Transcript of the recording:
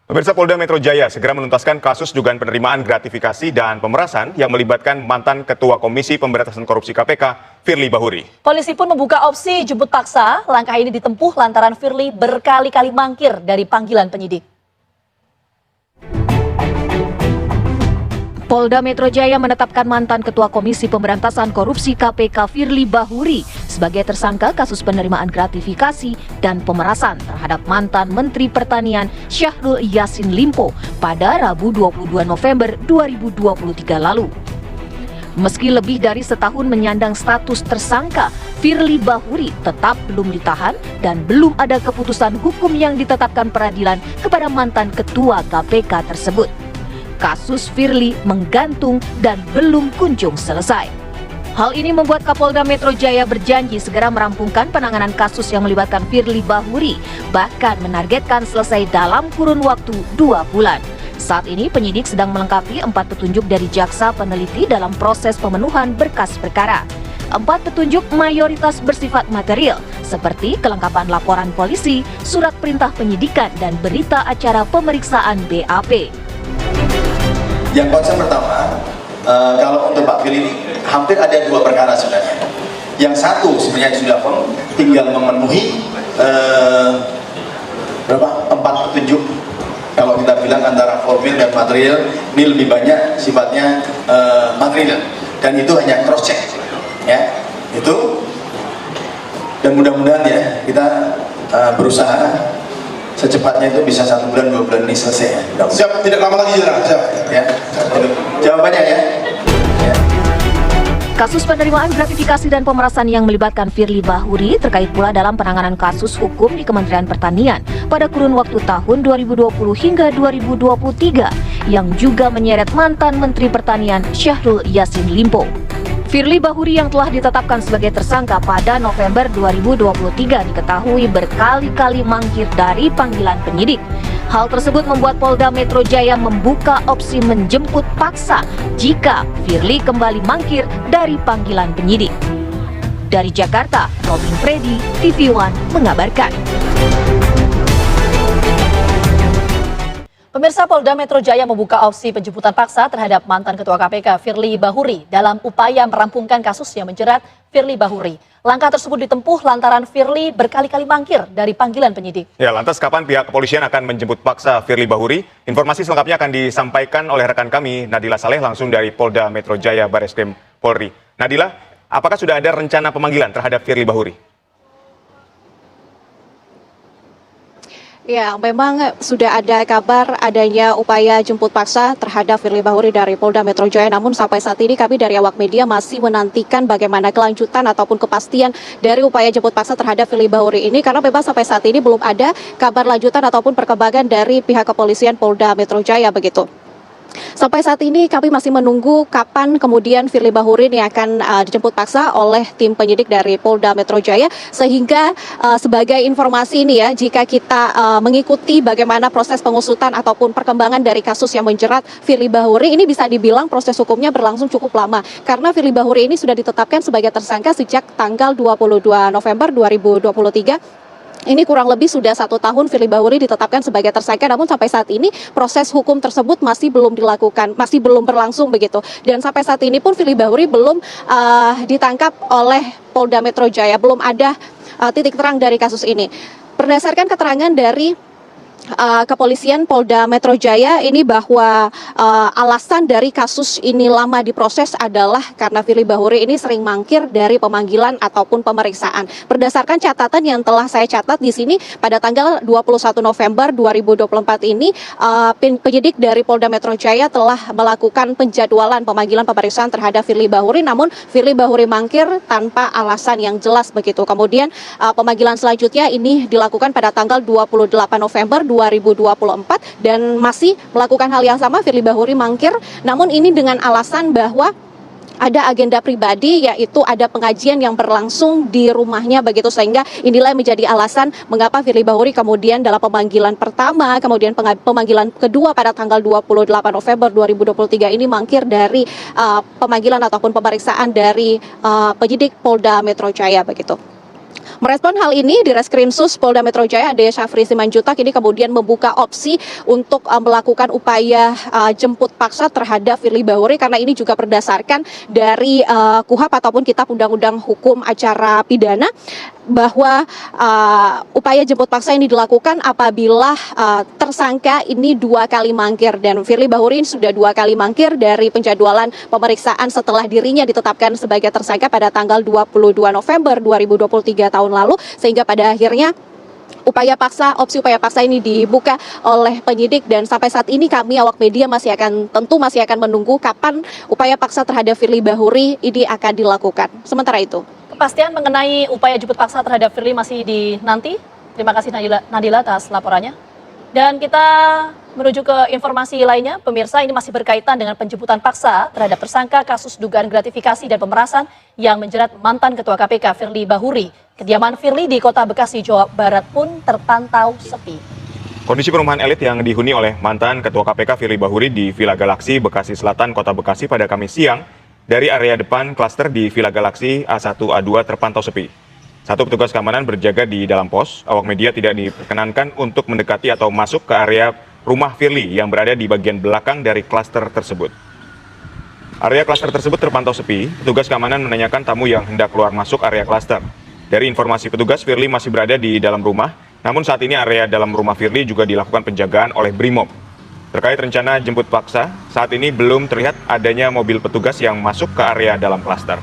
Pemirsa, Polda Metro Jaya segera menuntaskan kasus dugaan penerimaan gratifikasi dan pemerasan yang melibatkan mantan Ketua Komisi Pemberantasan Korupsi KPK, Firly Bahuri. Polisi pun membuka opsi jemput paksa. Langkah ini ditempuh lantaran Firly berkali-kali mangkir dari panggilan penyidik. Polda Metro Jaya menetapkan mantan Ketua Komisi Pemberantasan Korupsi KPK Firly Bahuri sebagai tersangka kasus penerimaan gratifikasi dan pemerasan terhadap mantan Menteri Pertanian Syahrul Yassin Limpo pada Rabu 22 November 2023 lalu. Meski lebih dari setahun menyandang status tersangka, Firly Bahuri tetap belum ditahan dan belum ada keputusan hukum yang ditetapkan peradilan kepada mantan Ketua KPK tersebut. Kasus Firly menggantung dan belum kunjung selesai. Hal ini membuat Kapolda Metro Jaya berjanji segera merampungkan penanganan kasus yang melibatkan Firly Bahuri, bahkan menargetkan selesai dalam kurun waktu 2 bulan. Saat ini penyidik sedang melengkapi 4 petunjuk dari jaksa peneliti dalam proses pemenuhan berkas perkara. 4 petunjuk mayoritas bersifat material, seperti kelengkapan laporan polisi, surat perintah penyidikan, dan berita acara pemeriksaan BAP. Yang konsen pertama, kalau untuk Pak Firly ini hampir ada 2 perkara sebenarnya. Yang satu sebenarnya sudah tinggal memenuhi 4 petunjuk. Kalau kita bilang antara formil dan material, ini lebih banyak sifatnya material, dan itu hanya cross check, ya itu. Dan mudah-mudahan ya kita berusaha secepatnya itu bisa 1 bulan 2 bulan ini selesai ya. Siap, tidak lama lagi siap. Ya. Jawabannya ya. Kasus penerimaan gratifikasi dan pemerasan yang melibatkan Firly Bahuri terkait pula dalam penanganan kasus hukum di Kementerian Pertanian pada kurun waktu tahun 2020 hingga 2023 yang juga menyeret mantan Menteri Pertanian Syahrul Yassin Limpo. Firly Bahuri yang telah ditetapkan sebagai tersangka pada November 2023 diketahui berkali-kali mangkir dari panggilan penyidik. Hal tersebut membuat Polda Metro Jaya membuka opsi menjemput paksa jika Firly kembali mangkir dari panggilan penyidik. Dari Jakarta, Robin Freddy, TV One mengabarkan. Pemirsa, Polda Metro Jaya membuka opsi penjemputan paksa terhadap mantan Ketua KPK Firly Bahuri dalam upaya merampungkan kasus yang menjerat Firly Bahuri. Langkah tersebut ditempuh lantaran Firly berkali-kali mangkir dari panggilan penyidik. Ya, lantas kapan pihak kepolisian akan menjemput paksa Firly Bahuri? Informasi selengkapnya akan disampaikan oleh rekan kami Nadila Saleh langsung dari Polda Metro Jaya Bareskrim Polri. Nadila, apakah sudah ada rencana pemanggilan terhadap Firly Bahuri? Ya, memang sudah ada kabar adanya upaya jemput paksa terhadap Firly Bahuri dari Polda Metro Jaya. Namun sampai saat ini kami dari awak media masih menantikan bagaimana kelanjutan ataupun kepastian dari upaya jemput paksa terhadap Firly Bahuri ini. Karena memang sampai saat ini belum ada kabar lanjutan ataupun perkembangan dari pihak kepolisian Polda Metro Jaya begitu. Sampai saat ini kami masih menunggu kapan kemudian Firly Bahuri ini akan dijemput paksa oleh tim penyidik dari Polda Metro Jaya, sehingga sebagai informasi ini ya, jika kita mengikuti bagaimana proses pengusutan ataupun perkembangan dari kasus yang menjerat Firly Bahuri ini, bisa dibilang proses hukumnya berlangsung cukup lama karena Firly Bahuri ini sudah ditetapkan sebagai tersangka sejak tanggal 22 November 2023. Ini kurang lebih sudah 1 tahun Firly Bahuri ditetapkan sebagai tersangka, namun sampai saat ini proses hukum tersebut masih belum dilakukan, masih belum berlangsung begitu. Dan sampai saat ini pun Firly Bahuri belum ditangkap oleh Polda Metro Jaya, belum ada titik terang dari kasus ini. Berdasarkan keterangan dari kepolisian Polda Metro Jaya ini bahwa alasan dari kasus ini lama diproses adalah karena Firly Bahuri ini sering mangkir dari pemanggilan ataupun pemeriksaan. Berdasarkan catatan yang telah saya catat di sini pada tanggal 21 November 2024 ini penyidik dari Polda Metro Jaya telah melakukan penjadwalan pemanggilan pemeriksaan terhadap Firly Bahuri, namun Firly Bahuri mangkir tanpa alasan yang jelas begitu. Kemudian pemanggilan selanjutnya ini dilakukan pada tanggal 28 November 2024 dan masih melakukan hal yang sama. Firly Bahuri mangkir, namun ini dengan alasan bahwa ada agenda pribadi, yaitu ada pengajian yang berlangsung di rumahnya begitu, sehingga inilah yang menjadi alasan mengapa Firly Bahuri kemudian dalam pemanggilan pertama, kemudian pemanggilan kedua pada tanggal 28 November 2023 ini mangkir dari pemanggilan ataupun pemeriksaan dari penyidik Polda Metro Jaya begitu. Merespon hal ini, di Reskrimsus Polda Metro Jaya ada Syafri Simanjuntak ini kemudian membuka opsi untuk melakukan upaya jemput paksa terhadap Firly Bahuri karena ini juga berdasarkan dari KUHP ataupun Kitab Undang-Undang Hukum Acara Pidana bahwa upaya jemput paksa ini dilakukan apabila tersangka ini 2 kali mangkir dan Firly Bahuri ini sudah 2 kali mangkir dari penjadwalan pemeriksaan setelah dirinya ditetapkan sebagai tersangka pada tanggal 22 November 2023 tahun lalu sehingga pada akhirnya opsi upaya paksa ini dibuka oleh penyidik dan sampai saat ini kami awak media masih akan menunggu kapan upaya paksa terhadap Firly Bahuri ini akan dilakukan. Sementara itu Kepastian mengenai upaya jemput paksa terhadap Firly masih dinanti. Terima kasih Nadila atas laporannya. Dan kita menuju ke informasi lainnya, pemirsa, ini masih berkaitan dengan penjemputan paksa terhadap tersangka kasus dugaan gratifikasi dan pemerasan yang menjerat mantan Ketua KPK Firly Bahuri. Kediaman Firly di Kota Bekasi, Jawa Barat pun terpantau sepi. Kondisi perumahan elit yang dihuni oleh mantan Ketua KPK Firly Bahuri di Villa Galaksi, Bekasi Selatan, Kota Bekasi pada Kamis siang, dari area depan klaster di Villa Galaksi A1, A2 terpantau sepi. Satu petugas keamanan berjaga di dalam pos, awak media tidak diperkenankan untuk mendekati atau masuk ke area rumah Firly yang berada di bagian belakang dari klaster tersebut. Area klaster tersebut terpantau sepi, petugas keamanan menanyakan tamu yang hendak keluar masuk area klaster. Dari informasi petugas, Firly masih berada di dalam rumah, namun saat ini area dalam rumah Firly juga dilakukan penjagaan oleh Brimob. Terkait rencana jemput paksa, saat ini belum terlihat adanya mobil petugas yang masuk ke area dalam klaster.